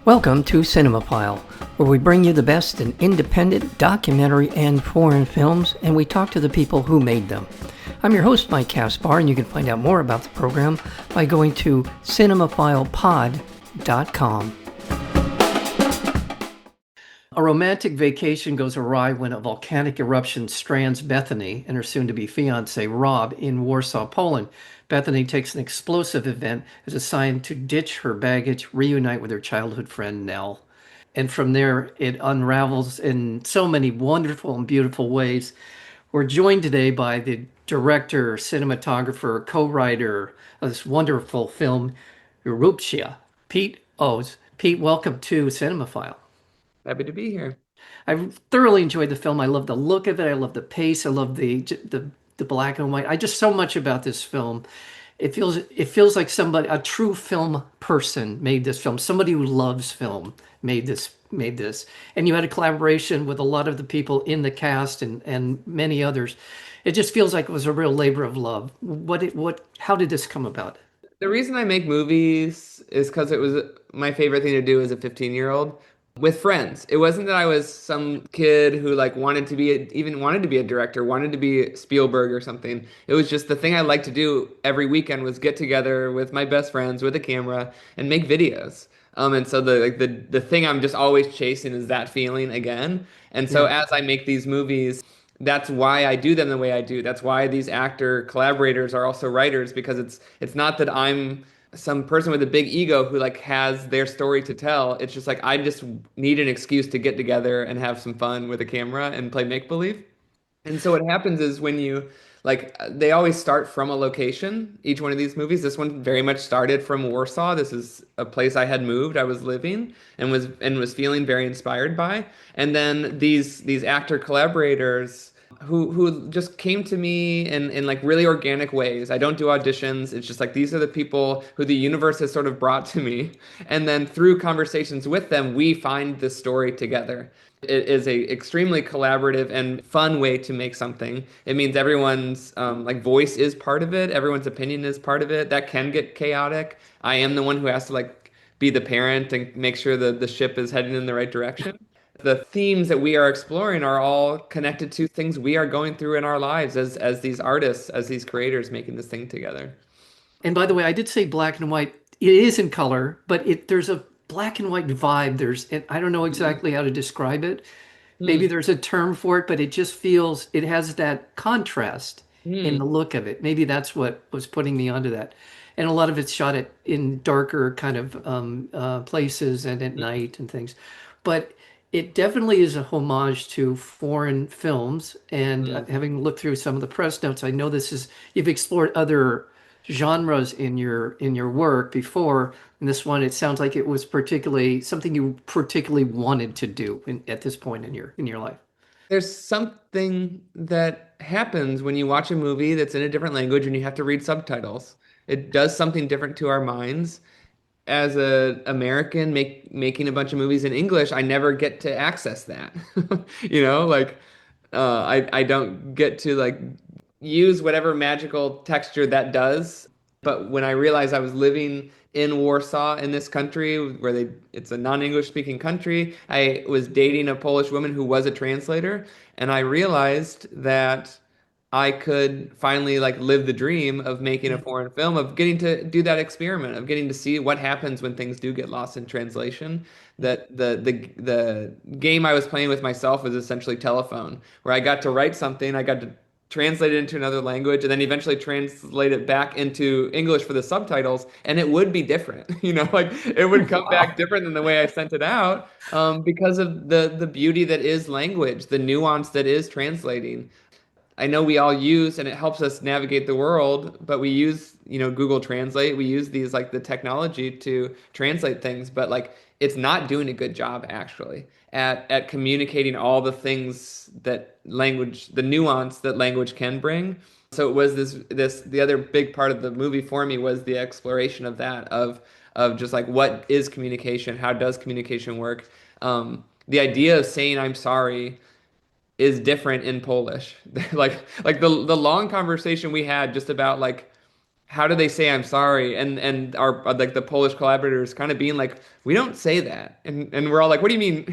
Welcome to Cinemophile, where we bring you the best in independent, documentary, and foreign films, and we talk to the people who made them. I'm your host, Mike Caspar, and you can find out more about the program by going to cinemaphilepod.com. A romantic vacation goes awry when a volcanic eruption strands Bethany and her soon-to-be fiancé, Rob, in Warsaw, Poland. Bethany takes an explosive event as a sign to ditch her baggage, reunite with her childhood friend, Nell. And from there, it unravels in so many wonderful and beautiful ways. We're joined today by the director, cinematographer, co-writer of this wonderful film, Erupcja, Pete Ohs. Pete, welcome to Cinemophile. Happy to be here. I thoroughly enjoyed the film. I love the look of it. I love the pace. I love the black and white. I just so much about this film. It feels like somebody, a true film person made this film. Somebody who loves film made this. And you had a collaboration with a lot of the people in the cast and many others. It just feels like it was a real labor of love. How did this come about? The reason I make movies is because it was my favorite thing to do as a 15-year-old with friends. It wasn't that I was some kid who like wanted to be a director, wanted to be Spielberg or something. It was just the thing I liked to do every weekend was get together with my best friends with a camera and make videos. And so the thing I'm just always chasing is that feeling again. And so Yeah. as I make these movies, that's why I do them the way I do. That's why these actor collaborators are also writers, because it's not that I'm some person with a big ego who like has their story to tell. It's just like I just need an excuse to get together and have some fun with a camera and play make believe. And so what happens is when you like they always start from a location, each one of these movies. This one very much started from Warsaw. This is a place I had moved, I was living and was feeling very inspired by. And then these actor collaborators who just came to me in like really organic ways. I don't do auditions. It's just like these are the people who the universe has sort of brought to me. And then through conversations with them, we find this story together. It is a extremely collaborative and fun way to make something. It means everyone's like voice is part of it. Everyone's opinion is part of it. That can get chaotic. I am the one who has to like be the parent and make sure that the ship is heading in the right direction. The themes that we are exploring are all connected to things we are going through in our lives as these artists, as these creators making this thing together. And by the way, I did say black and white. It is in color, but there's a black and white vibe. I don't know exactly how to describe it. Maybe Hmm. there's a term for it, but it just feels it has that contrast in Hmm. the look of it. Maybe that's what was putting me onto that. And a lot of it's shot in darker kind of places and at night and things. But it definitely is a homage to foreign films. And Hmm. having looked through some of the press notes, I know you've explored other genres in your work before. And this one, it sounds like it was particularly something you particularly wanted to do at this point in your life. There's something that happens when you watch a movie that's in a different language and you have to read subtitles. It does something different to our minds. As a American making a bunch of movies in English, I never get to access that. Like I don't get to like use whatever magical texture that does. But when I realized I was living in Warsaw in this country where it's a non-English speaking country, I was dating a Polish woman who was a translator, and I realized that I could finally like live the dream of making a Yeah. foreign film, of getting to do that experiment, of getting to see what happens when things do get lost in translation. That the game I was playing with myself was essentially telephone, where I got to write something, I got to translate it into another language, and then eventually translate it back into English for the subtitles, and it would be different. Like it would come back Wow. different than the way I sent it out, because of the beauty that is language, the nuance that is translating. I know we all use, and it helps us navigate the world, but we use, Google Translate. We use these like the technology to translate things, but like it's not doing a good job actually at communicating all the things that language, the nuance that language can bring. So it was the other big part of the movie for me was the exploration of that, of just like what is communication? How does communication work? The idea of saying I'm sorry is different in Polish. Like the long conversation we had just about like how do they say I'm sorry? And our like the Polish collaborators kind of being like, we don't say that. And we're all like, what do you mean?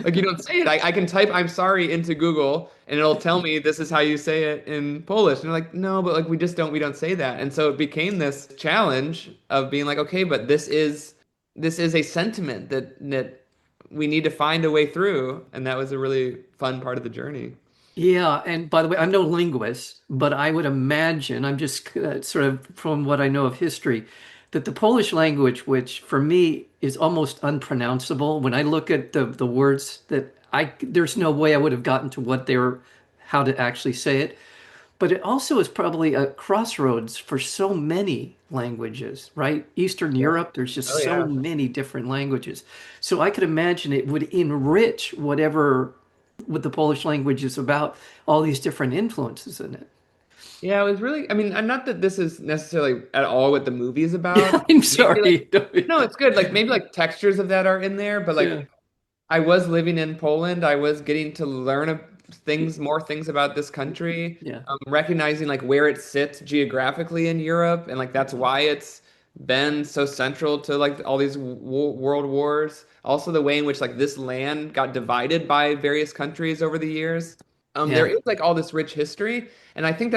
Like you don't say it. I can type I'm sorry into Google and it'll tell me this is how you say it in Polish. And they're like, no, but like we don't say that. And so it became this challenge of being like, okay, but this is a sentiment that we need to find a way through. And that was a really fun part of the journey. Yeah, and by the way, I'm no linguist, but I would imagine, I'm just sort of from what I know of history, that the Polish language, which for me is almost unpronounceable, when I look at the words that there's no way I would have gotten to how to actually say it. But it also is probably a crossroads for so many languages, right? Eastern Yeah. Europe, there's just Oh so yeah. many different languages. So I could imagine it would enrich whatever what the Polish language is about, all these different influences in it. Yeah, it was really, I mean, and not that this is necessarily at all what the movie is Yeah, about. I'm Maybe like, sorry. no, it's good. Like maybe like textures of that are in there, but Yeah, like I was living in Poland. I was getting to learn more things about this country, yeah, recognizing like where it sits geographically in Europe, and like that's why it's been so central to like all these world wars. Also, the way in which like this land got divided by various countries over the years. There yeah. is like all this rich history, and I think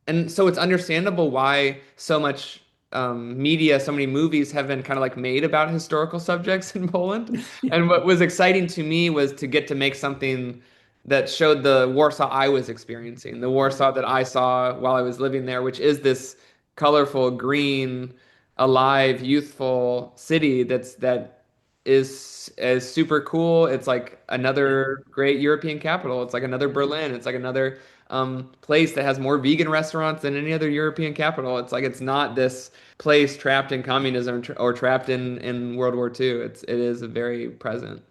and so it's understandable why so much media, so many movies have been kind of like made about historical subjects in Poland. And what was exciting to me was to get to make something that showed the Warsaw I was experiencing, the Warsaw that I saw while I was living there, which is this colorful, green, alive, youthful city that is super cool. It's like Yeah. another great European capital. It's like another Berlin. It's like another place that has more vegan restaurants than any other European capital. It's like it's not this place trapped in communism or trapped in World War II. It is very present.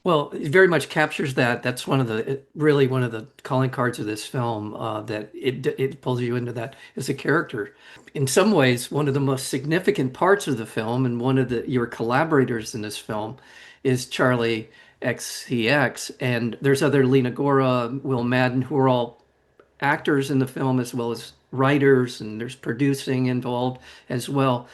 Well, it very much captures that. That's really one of the calling cards of this film, that it pulls you into that as a character. In some ways, one of the most significant parts of the film, and one of your collaborators in this film, is Charli XCX, and there's other Lena Góra, Will Madden, who are all actors in the film as well as writers, and there's producing involved as well.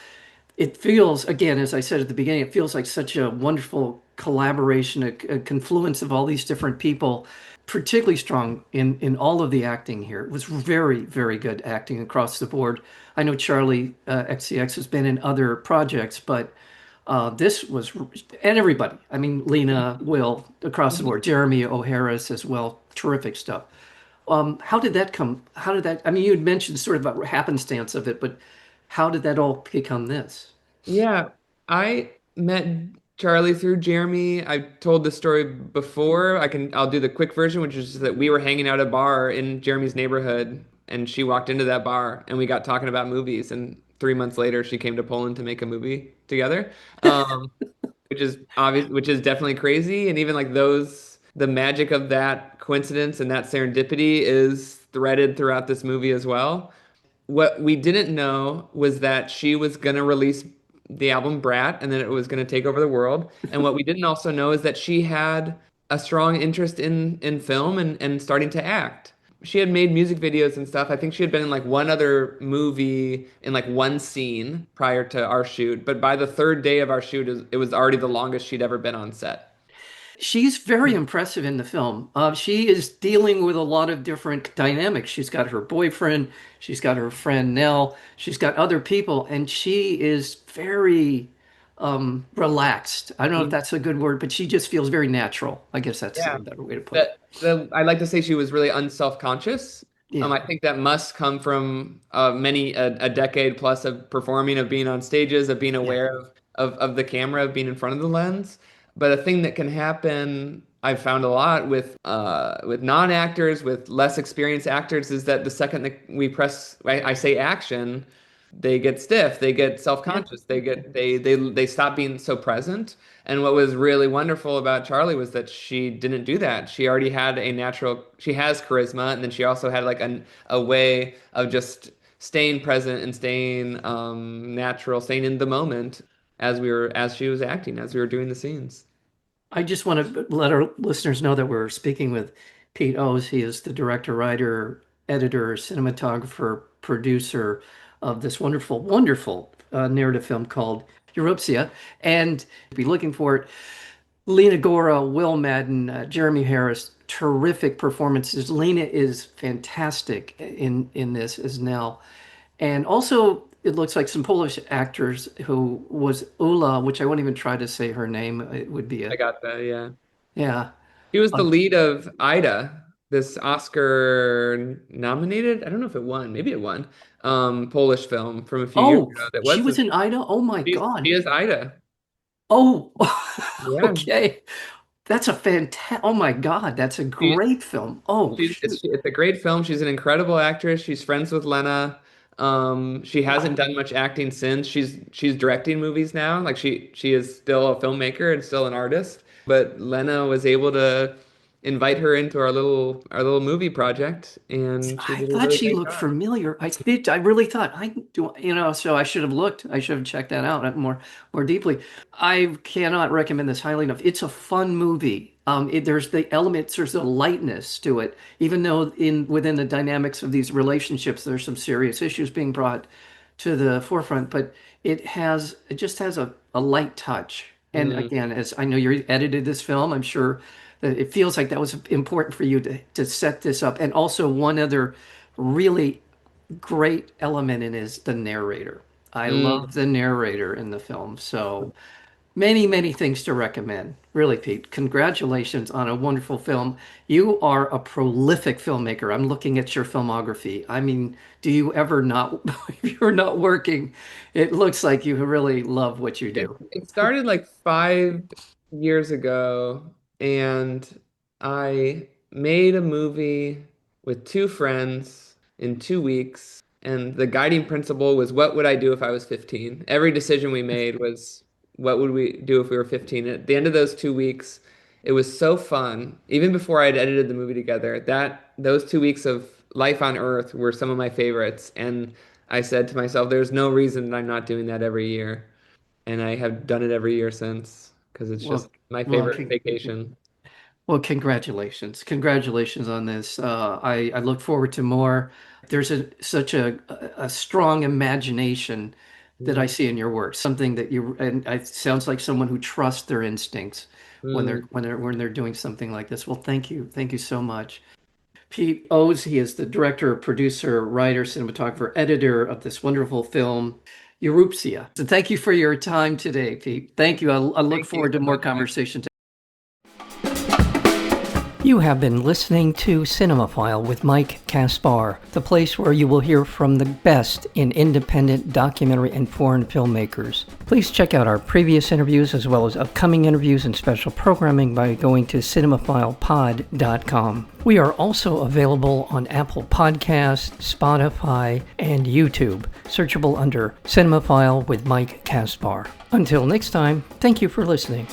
It feels, again, as I said at the beginning, it feels like such a wonderful collaboration, a confluence of all these different people, particularly strong in all of the acting here. It was very, very good acting across the board. I know Charli XCX has been in other projects, but this was, and everybody. I mean, Lena, Will, across the board, Jeremy O'Hara's as well. Terrific stuff. How did that come? How did that? I mean, you had mentioned sort of about happenstance of it, but how did that all become this? Yeah, I met Charlie through Jeremy. I told this story before. I'll do the quick version, which is that we were hanging out at a bar in Jeremy's neighborhood, and she walked into that bar, and we got talking about movies. And 3 months later, she came to Poland to make a movie together, which is obvious, which is definitely crazy. And even like the magic of that coincidence and that serendipity is threaded throughout this movie as well. What we didn't know was that she was going to release the album Brat and then it was going to take over the world. And what we didn't also know is that she had a strong interest in film and starting to act. She had made music videos and stuff. I think she had been in like one other movie in like one scene prior to our shoot, but by the third day of our shoot, it was already the longest she'd ever been on set. She's very impressive in the film. She is dealing with a lot of different dynamics. She's got her boyfriend, she's got her friend Nell, she's got other people, and she is very relaxed. I don't know if that's a good word, but she just feels very natural. I guess that's the Yeah. better way to put it. I like to say she was really unself-conscious. Yeah, I think that must come from a decade plus of performing, of being on stages, of being yeah. aware of the camera, of being in front of the lens. But a thing that can happen, I've found a lot with non-actors, with less experienced actors, is that the second that I say action, they get stiff, they get Yeah. self-conscious, they stop being so present. And what was really wonderful about Charlie was that she didn't do that. She has charisma, and then she also had like a way of just staying present and staying natural, staying in the moment as she was acting, as we were doing the scenes. I just want to let our listeners know that we're speaking with Pete Ohs. He is the director, writer, editor, cinematographer, producer of this wonderful, wonderful narrative film called Erupcja, and be looking for it. Lena Góra, Will Madden, Jeremy Harris, terrific performances. Lena is fantastic in this as Nell, and also it looks like some Polish actors who was Ula, which I won't even try to say her name. It would be I a got that, yeah. yeah. He was the Um, lead of Ida, this Oscar nominated, I don't know if it won, maybe it won, Polish film from a few years oh, ago that she was was this. in Ida. Oh my She God. is Ida. Oh, Yeah. okay. That's a fantastic. Oh my God, that's a She, great film. Oh shoot. it's a great film. She's an incredible actress. She's friends with Lena. She hasn't Wow. done much acting since. She's directing movies now. Like she is still a filmmaker and still an artist. But Lena was able to invite her into our little movie project, and she I did a thought really she great looked job. familiar. I really thought I do, so I should have looked. I should have checked that out more deeply. I cannot recommend this highly enough. It's a fun movie. There's the elements, there's a lightness to it, even though within the dynamics of these relationships, there's some serious issues being brought to the forefront, but it just has a light touch. And Mm, again, as I know you edited this film, I'm sure that it feels like that was important for you to set this up. And also one other really great element in is the narrator. I mm. love the narrator in the film. So many, many things to recommend. Really, Pete, congratulations on a wonderful film. You are a prolific filmmaker. I'm looking at your filmography. I mean, do you ever not, if you're not working, it looks like you really love what you do. It started like 5 years ago, and I made a movie with two friends in 2 weeks. And the guiding principle was, what would I do if I was 15? Every decision we made was, what would we do if we were 15? And at the end of those 2 weeks, it was so fun. Even before I'd edited the movie together, that those 2 weeks of life on Earth were some of my favorites. And I said to myself, there's no reason that I'm not doing that every year, and I have done it every year since because it's just Well, my well, favorite vacation. Well, congratulations. Congratulations on this. I look forward to more. There's such a strong imagination that I Mm, see in your work. Something that and it sounds like someone who trusts their instincts mm. when they're doing something like this. Well, thank you. Thank you so much. Pete Ohs, he is the director, producer, writer, cinematographer, editor of this wonderful film, Erupcja. So thank you for your time today, Pete. Thank you. I look Thank you forward to so more much, Mike. conversation. You have been listening to Cinemaphile with Mike Kaspar, the place where you will hear from the best in independent documentary and foreign filmmakers. Please check out our previous interviews as well as upcoming interviews and special programming by going to cinemaphilepod.com. We are also available on Apple Podcasts, Spotify, and YouTube, searchable under Cinemaphile with Mike Kaspar. Until next time, thank you for listening.